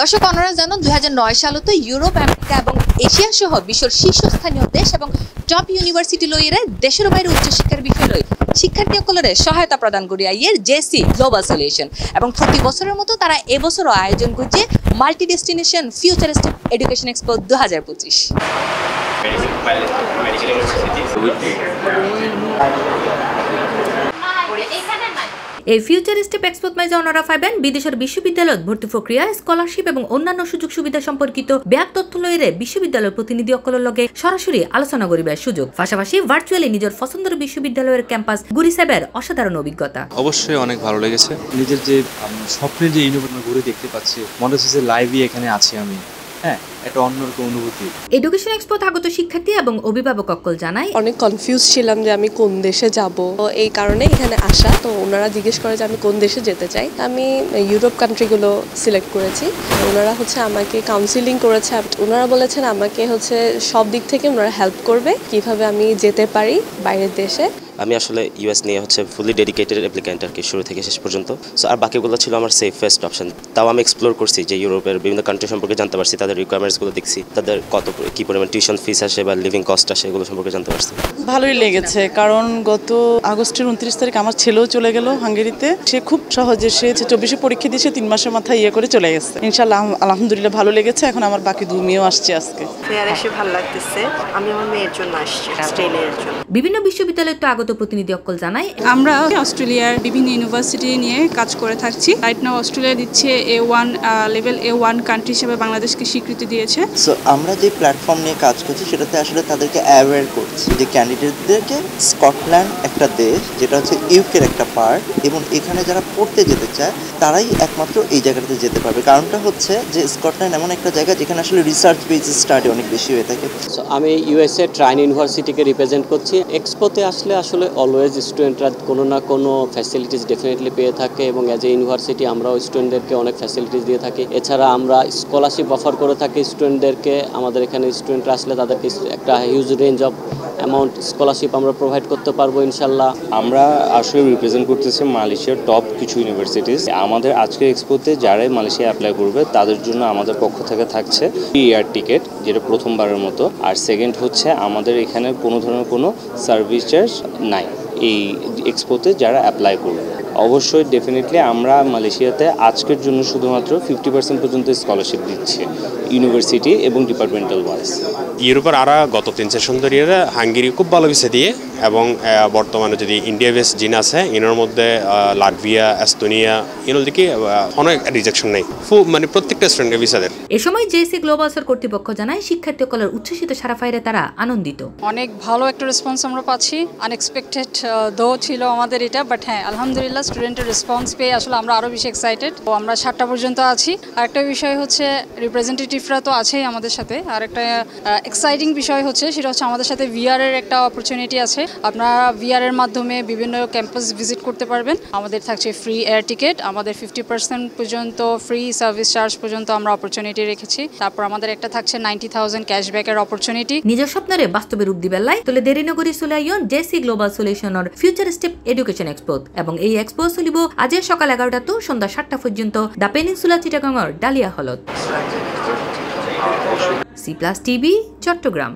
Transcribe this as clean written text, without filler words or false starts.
দর্শক অনারা জানো 2009 সালতে Europe, America এবং এশিয়া সহ বিশ্বের শীর্ষস্থানীয় দেশ এবং টপ ইউনিভার্সিটি লইরে দেশের বাইরে উচ্চশিক্ষার বিষয় লই শিক্ষার্থী সকলের সহায়তা প্রদান করি আইয়ের জেসি গ্লোবাল সলিউশন এবং প্রতি বছরের মতো তারা এবছরও আয়োজন করছে multi destination futuristic education expo 2025। এই ফিউচারিস্টিক এক্সপোত মাইজা ওনারা পাইবেন বিদেশের বিশ্ববিদ্যালয়ত ভর্তি প্রক্রিয়া, স্কলারশিপ এবং অন্যান্য সুযোগ সুবিধা সম্পর্কিত ব্যাক তথ্য লইরে বিশ্ববিদ্যালয়ের প্রতিনিধি সকলের লগে সরাসরি আলোচনা করিবার সুযোগ, পাশাপাশি ভার্চুয়ালি নিজের পছন্দের বিশ্ববিদ্যালয়ের ক্যাম্পাস ঘুরি সাইবার অসাধারণ অভিজ্ঞতা। অবশ্যই অনেক ভালো লেগেছে। নিজের যে স্বপ্নের যে ইউনিভার্সিটি ঘুরে দেখতে পাচ্ছি, মনে হচ্ছে যে লাইভই এখানে আছি আমি। একটা অন্যরকম অনুভূতি। এডুকেশন এক্সপোতে আগত শিক্ষার্থী এবং অভিভাবক সকল জানায় অনেক কনফিউজ ছিলাম যে আমি কোন দেশে যাব, এই কারণে এখানে আসা। তো ওনারা জিজ্ঞেস করে যে আমি কোন দেশে যেতে চাই, আমি ইউরোপ কান্ট্রিগুলো সিলেক্ট করেছি। ওনারা আমাকে কাউন্সিলিং করেছে, ওনারা বলেছেন আমাকে সব দিক থেকে ওনারা হেল্প করবে কিভাবে আমি যেতে পারি বাইরের দেশে। আমি আসলে ইউএস নিয়ে ফুলি ডেডিকেটেড অ্যাপ্লিক্যান্ট আর কি, শুরু থেকে শেষ পর্যন্ত। সো আর বাকিগুলো ছিল আমার সেফেস্ট অপশন। তাও আমি এক্সপ্লোর করছি যে ইউরোপের বিভিন্ন কান্ট্রি সম্পর্কে জানতে পারছি, তাদের রিকোয়ারমেন্টসগুলো দেখছি, তাদের কী পরিমাণ টিউশন ফিস আসে বা লিভিং কস্ট আসে, এগুলো সম্পর্কে জানতে পারছি। ভালোই লেগেছে, কারণ গত আগস্টের 29 তারিখ আমার ছেলেও চলে গেল হাঙ্গেরিতে। সে খুব সহজে 24 পরীক্ষা দিয়েছে, 3 মাসের মাথায় করে চলে গেছে। ইনশাআল্লাহ আলহামদুলিল্লাহ ভালো লেগেছে। এখন আমার বাকি 2 মেয়েও আসছে আজকে। ফেয়ার এসে ভালো লাগতেছে। আমি আমার মেয়ের জন্য আসছি, অস্ট্রেলিয়ার জন্য। বিভিন্ন বিশ্ববিদ্যালয়ের তো আগত প্রতিনিধি সকল জানায় আমরা অস্ট্রেলিয়ার বিভিন্ন ইউনিভার্সিটি নিয়ে কাজ করে থাকছি। রাইট নাও অস্ট্রেলিয়া দিচ্ছে A1 লেভেল, A1 কান্ট্রি হিসেবে বাংলাদেশকে স্বীকৃতি দিয়েছে। সো আমরা যে প্ল্যাটফর্ম নিয়ে কাজ করছি সেটাতে আসলে তাদেরকে অ্যাওয়্যার করছি যে ক্যান্ডিডেটদেরকে স্কটল্যান্ড একটা দেশ যেটা ইউকের একটা পার্ট, এবং এখানে যারা পড়তে যেতে চায় তারাই একমাত্র এই জায়গাটাতে যেতে পারবে। কারণটা যে স্কটল্যান্ড এমন একটা জায়গা যেখানে আসলে রিসার্চ বেসড স্টাডি অনেক বেশি হয়ে থাকে। সো আমি ইউএসএ ট্রাইন ইউনিভার্সিটিকে রিপ্রেজেন্ট করছি। এক্সপোতে আসলে অলওয়েজ স্টুডেন্টরা কোনো না কোনো ফ্যাসিলিটিস ডেফিনেটলি পেয়ে থাকে, এবং অ্যাজ এ ইউনিভার্সিটি আমরাও স্টুডেন্টদেরকে অনেক ফ্যাসিলিটিস দিয়ে থাকি। এছাড়া আমরা স্কলারশিপ অফার করে থাকি স্টুডেন্টদেরকে। আমাদের এখানে স্টুডেন্টরা আসলে তাদেরকে একটা huge range of amount scholarship আমরা প্রোভাইড করতে পারবো ইনশাল্লাহ। আমরা আসলে রিপ্রেজেন্ট করতেছি মালয়েশিয়ার টপ কিছু ইউনিভার্সিটিস। আমাদের আজকের এক্সপোতে যারাই মালয়েশিয়া অ্যাপ্লাই করবে তাদের জন্য আমাদের পক্ষ থেকে থাকছে এয়ার টিকিট, যেটা প্রথমবারের মতো। আর সেকেন্ড আমাদের এখানে কোনো ধরনের কোনো সার্ভিস চার্জ নাই এই এক্সপোতে যারা অ্যাপ্লাই করবে। অবশ্যই ডেফিনেটলি আমরা মালয়েশিয়াতে আজকের জন্য শুধুমাত্র 50% পর্যন্ত স্কলারশিপ দিচ্ছি ইউনিভার্সিটি এবং ডিপার্টমেন্টাল ওয়াইজ। ইউরোপের আরা গত 3 সেশন ধরে হাঙ্গেরি খুব ভালো ভিসা দিয়ে, এবং বর্তমানে যদি ইন্ডিয়া বেস জিন আছে এনার মধ্যে লাটভিয়া, এস্তোনিয়া এগুলোর দিকে অনেক রিজেকশন নেই, মানে প্রত্যেকটা স্টুডেন্টের ভিসাদের। এ সময় জেসি গ্লোবালসের কর্তৃপক্ষ জানায় শিক্ষার্থী সকলের উচ্ছ্বসিত সারা পাইরে তারা আনন্দিত। অনেক ভালো একটা রেসপন্স আমরা পাচ্ছি। আনএক্সপেক্টেড দো ছিল আমাদের এটা, বাট হ্যাঁ আলহামদুলিল্লাহ স্টুডেন্টের রেসপন্স পেয়ে আসলে আমরা আরও বেশি এক্সাইটেড। তো আমরা 7টা পর্যন্ত আছি। আর একটা বিষয় রিপ্রেজেন্টেটিভরা তো আছেই আমাদের সাথে। আর একটা এক্সাইটিং বিষয় সেটা আমাদের সাথে VR এর একটা অপরচুনিটি আছে। আপনারা VR এর মাধ্যমে বিভিন্ন ক্যাম্পাস ভিজিট করতে পারবেন। আমাদের থাকছে ফ্রি এয়ার টিকিট, আমাদের 50% পর্যন্ত ফ্রি সার্ভিস চার্জ পর্যন্ত আমরা অপরচুনিটি রেখেছি। তারপর আমাদের একটা থাকছে 90,000 ক্যাশব্যাকের অপরচুনিটি। নিজের স্বপ্নের বাস্তবে রূপ দিবেলাই তলে দেরি নগরী চলে আইন জেসি গ্লোবাল সলিউশনের ফিউচারিস্টিক এডুকেশন এক্সপো, এবং এই এক্সপো চলিব আজ সকাল 11টা তো সন্ধ্যা 7টা পর্যন্ত দা পেনিনসুলা চিটাগাংয়ের ডালিয়া হলত। C+ TV Chittagong.